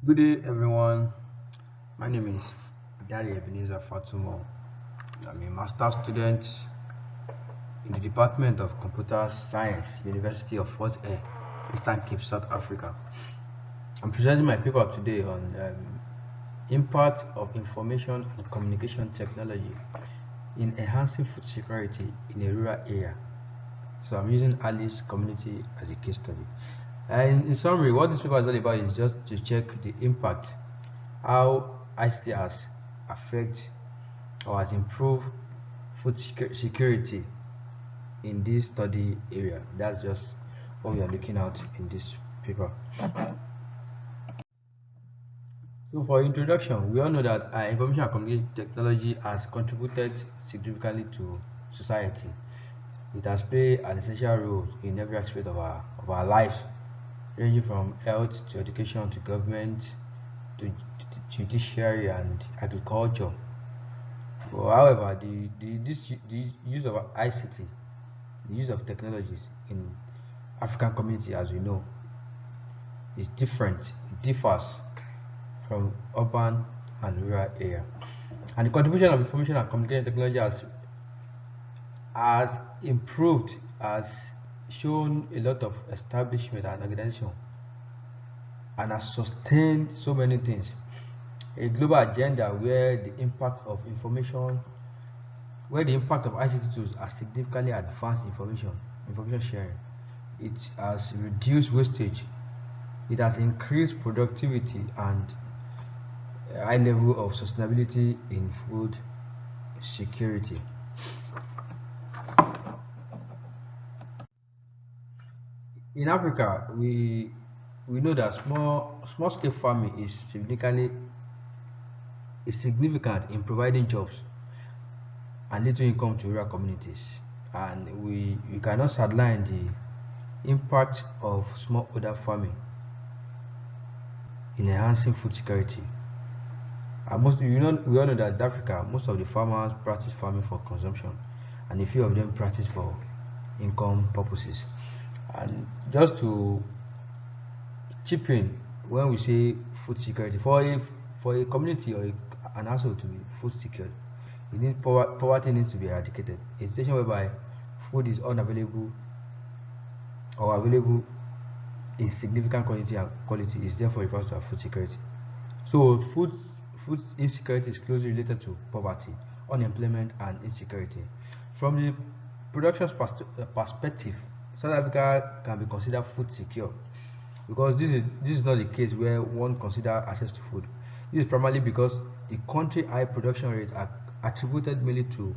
Good day, everyone. My name is Ebenezer Fatumo. I'm a master's student in the Department of Computer Science, University of Hare, Eastern Cape, South Africa. I'm presenting my paper today on impact of information and communication technology in enhancing food security in a rural area. So I'm using Alice community as a case study. And in summary, what this paper is all about is just to check the impact, how ICT has affect or has improved food security in this study area. That's just what we are looking at in this paper. So for introduction, we all know that information and communication technology has contributed significantly to society. It has played an essential role in every aspect of our lives, ranging from health to education to government to judiciary and agriculture. However, the use of ICT, the use of technologies in African community, as we know, is different. It differs from urban and rural area. And the contribution of information and communication technology has improved, has shown a lot of establishment and organization, and has sustained so many things. A global agenda where the impact of ICT tools has significantly advanced information sharing. It has reduced wastage. It has increased productivity and a high level of sustainability in food security. In Africa, we know that small scale farming is significant in providing jobs and little income to rural communities. And we cannot sideline the impact of smallholder farming in enhancing food security. And we all know that in Africa, most of the farmers practice farming for consumption, and a few of them practice for income purposes. And just to chip in, when we say food security, for a community or an household to be food secure, poverty needs to be eradicated. A situation whereby food is unavailable or available in significant quantity and quality is therefore referred to as food security. So food insecurity is closely related to poverty, unemployment, and insecurity. From the production perspective, South Africa can be considered food secure because this is not the case where one consider access to food. This is primarily because the country high production rates are attributed mainly to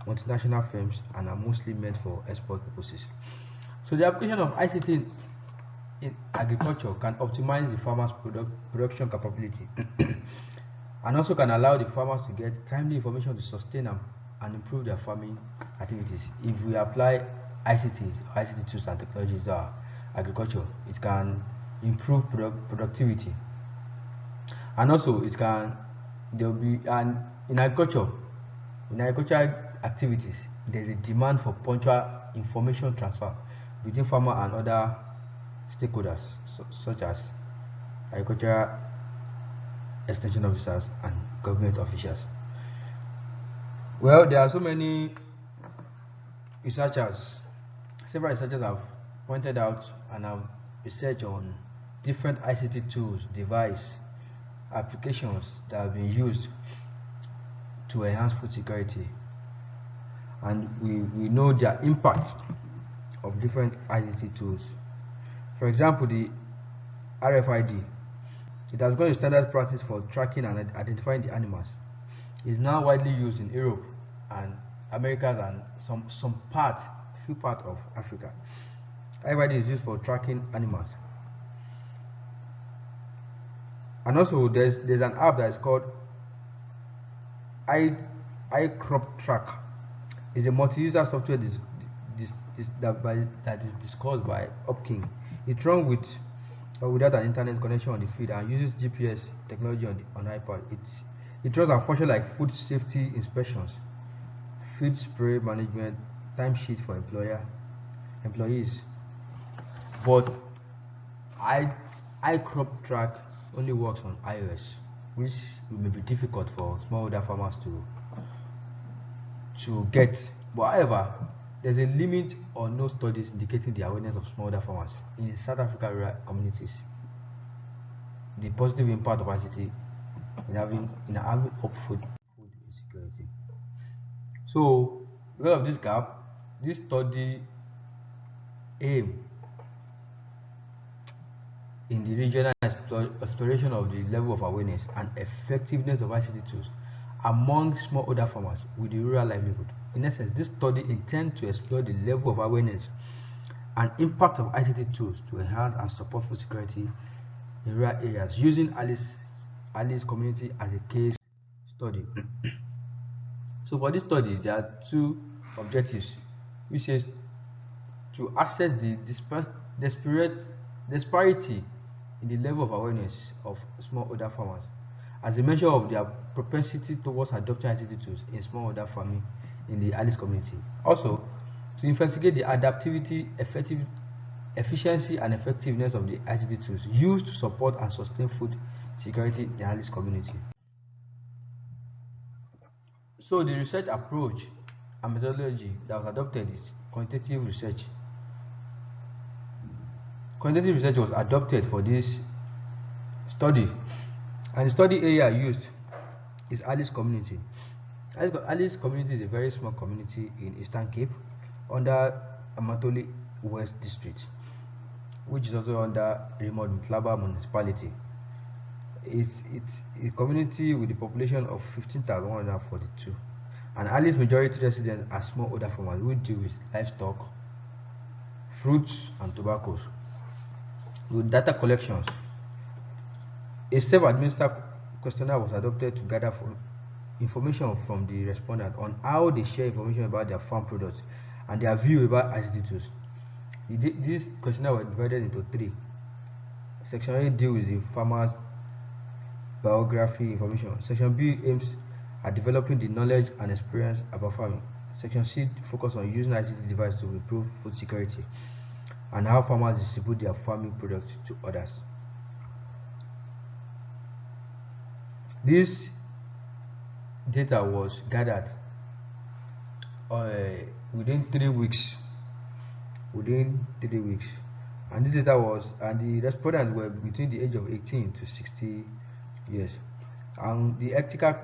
multinational firms and are mostly meant for export purposes. So the application of ICT in agriculture can optimize the farmers' production capability and also can allow the farmers to get timely information to sustain and improve their farming activities. If we apply ICT tools and technologies to our agriculture, it can improve productivity, and also it can there will be and in agricultural activities there is a demand for punctual information transfer between farmer and other stakeholders such as agricultural extension officers and government officials. Well, there are so many researchers, several researchers have pointed out and have researched on different ICT tools, device, applications that have been used to enhance food security. And we know their impact of different ICT tools. For example, the RFID, it has become a standard practice for tracking and identifying the animals. It is now widely used in Europe and Americas and few part of Africa. RFID is used for tracking animals. And also there's an app that is called iCrop Track. It's a multi-user software that is discussed by Upking. It runs with or without an internet connection on the field and uses GPS technology on iPad. It runs and functions like food safety inspections, feed spray management, timesheet for employees. But iCrop Track only works on iOS, which may be difficult for smallholder farmers to get. But however, there's a limit or no studies indicating the awareness of smallholder farmers in South Africa rural communities, the positive impact of ICT in having up food insecurity. So because of this gap, this study aim in the regional exploration of the level of awareness and effectiveness of ICT tools among smallholder farmers with the rural livelihood. In essence, this study intends to explore the level of awareness and impact of ICT tools to enhance and support food security in rural areas, using Alice community as a case study. So for this study, there are two objectives, which is to assess the disparity in the level of awareness of smallholder farmers as a measure of their propensity towards adopting ICT tools in smallholder farming in the Alice community. Also, to investigate the adaptivity, efficiency, and effectiveness of the ICT tools used to support and sustain food security in the Alice community. So the research approach and methodology that was adopted is quantitative research. Quantitative research was adopted for this study, and the study area used is Alice community. Alice community is a very small community in Eastern Cape under Amatoli West District, which is also under Raymond Mtlaba municipality. It's a community with a population of 15,142, and Alice majority residents are smallholder farmers who deal with livestock, fruits, and tobaccos. With data collections, a self-administered questionnaire was adopted to gather information from the respondents on how they share information about their farm products and their view about ICT tools. This questionnaire was divided into three. Section A deals with the farmers' biography information. Section B aims at developing the knowledge and experience about farming. Section C focuses on using ICT devices to improve food security and how farmers distribute their farming products to others. This data was gathered within 3 weeks. And this data and the respondents were between the age of 18 to 60 years. And the ethical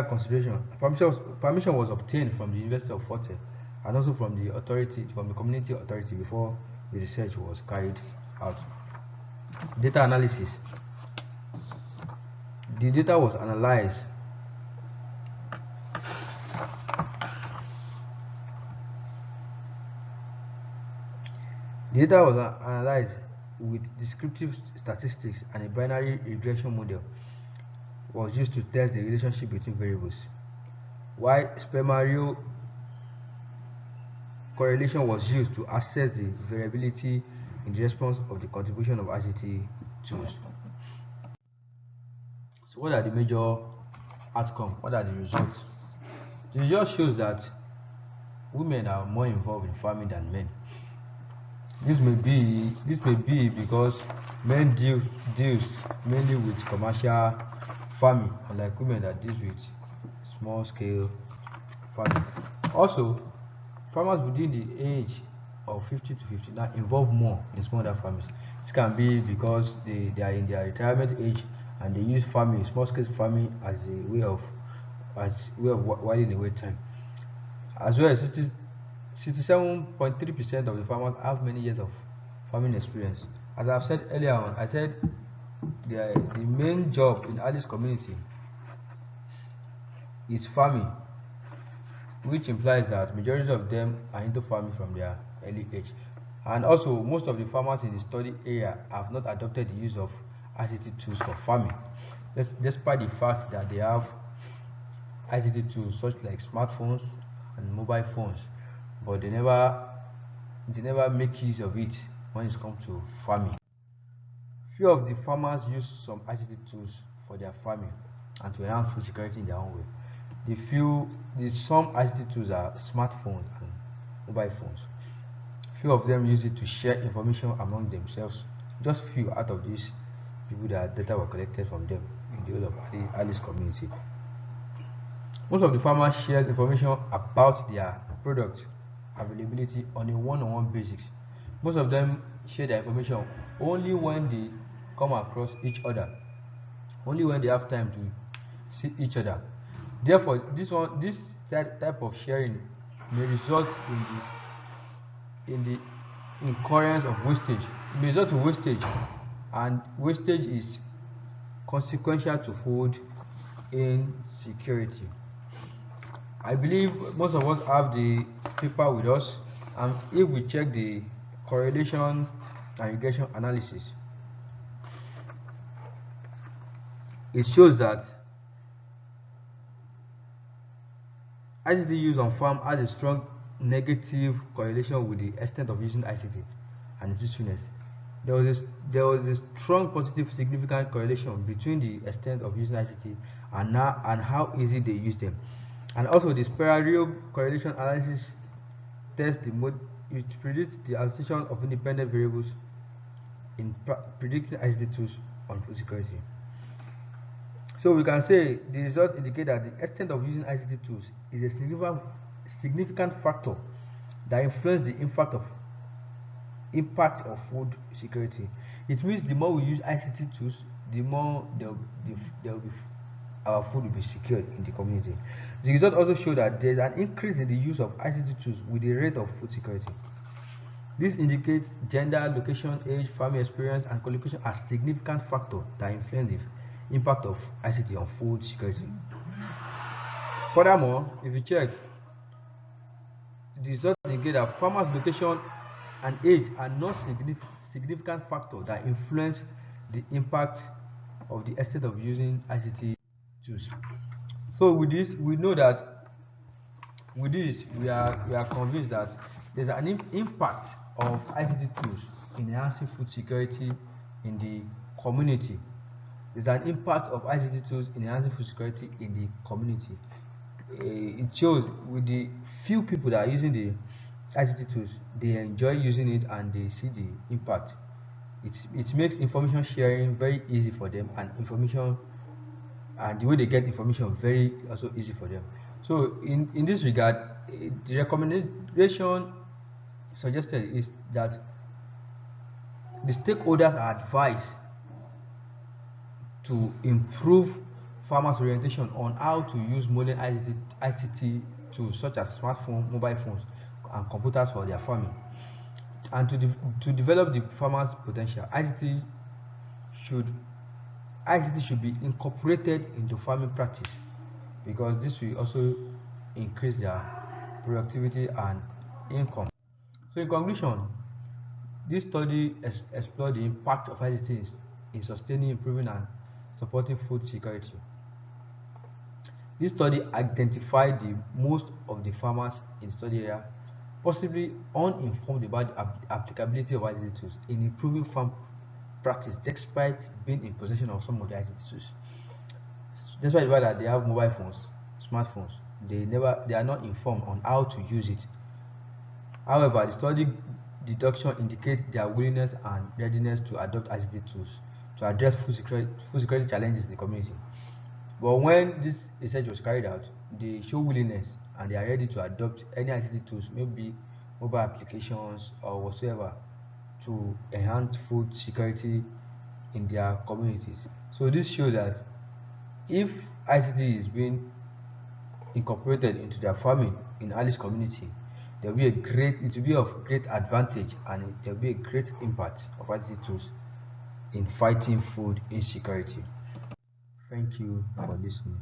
consideration permission was obtained from the University of Fort Hare and also from the community authority before the research was carried out. Data analysis. The data was analyzed with descriptive statistics, and a binary regression model was used to test the relationship between variables, while spemario correlation was used to assess the variability in the response of the contribution of ICT tools. So what are the major outcomes? What are the results? The result shows that women are more involved in farming than men. This may be because men deals mainly with commercial farming, unlike women that deals with small scale farming. Also, farmers within the age of 50 to 59 involve more in smallholder farming. This can be because they are in their retirement age and they use small scale farming as a way of whiling away time. As well, 67.3% of the farmers have many years of farming experience. As I've said earlier on, I said the main job in Alice community is farming, which implies that majority of them are into farming from their early age. And also, most of the farmers in the study area have not adopted the use of ICT tools for farming, despite the fact that they have ICT tools such like smartphones and mobile phones, but they never make use of it when it comes to farming. Few of the farmers use some ICT tools for their farming and to enhance food security in their own way. Some ICT tools are smartphones and mobile phones. Few of them use it to share information among themselves. Just few out of these people that data were collected from them in the whole of Alice community. Most of the farmers share information about their product availability on a one-on-one basis. Most of them share their information only when they come across each other, only when they have time to see each other. Therefore, this type of sharing may result in the incurrence of wastage. It may result in wastage, and wastage is consequential to food insecurity. I believe most of us have the paper with us, and if we check the correlation and regression analysis, it shows that ICT use on farm has a strong negative correlation with the extent of using ICT and its usefulness. There was a strong positive significant correlation between the extent of using ICT and how easy they use them. And also the spiral correlation analysis tests it predicts the association of independent variables in predicting ICT tools on food security. So we can say the results indicate that the extent of using ICT tools is a significant factor that influences the impact of food security. It means the more we use ICT tools, the more our food will be secured in the community. The result also show that there is an increase in the use of ICT tools with the rate of food security. This indicates gender, location, age, family experience, and qualification as significant factors that influence the impact of ICT on food security. Furthermore, if you check, the results indicate that farmers' location and age are not significant factors that influence the impact of the extent of using ICT tools. So with this, we know that with this we are convinced that there's an impact of ICT tools in enhancing food security in the community. There's an impact of ICT tools in enhancing food security in the community. It shows with the few people that are using the ICT tools, they enjoy using it and they see the impact. It makes information sharing very easy for them, and the way they get information very also easy for them. So in this regard, the recommendation suggested is that the stakeholders are advised to improve farmers' orientation on how to use modern ICT tools such as smartphones, mobile phones, and computers for their farming, and to develop the farmers' potential. ICT should be incorporated into farming practice, because this will also increase their productivity and income. So in conclusion, this study explored the impact of ICT in sustaining, improving, and supporting food security. This study identified the most of the farmers in study area possibly uninformed about the applicability of ICT tools in improving farm practice, despite being in possession of some of the ICT tools. Despite the fact that they have mobile phones, smartphones, they are not informed on how to use it. However, the study deduction indicates their willingness and readiness to adopt ICT tools to address food security challenges in the community. But when this research was carried out, they show willingness and they are ready to adopt any ICT tools, maybe mobile applications or whatsoever, to enhance food security in their communities. So this shows that if ICT is being incorporated into their farming in Alice community, it will be of great advantage, and there will be a great impact of ICT tools in fighting food insecurity. Thank you for listening.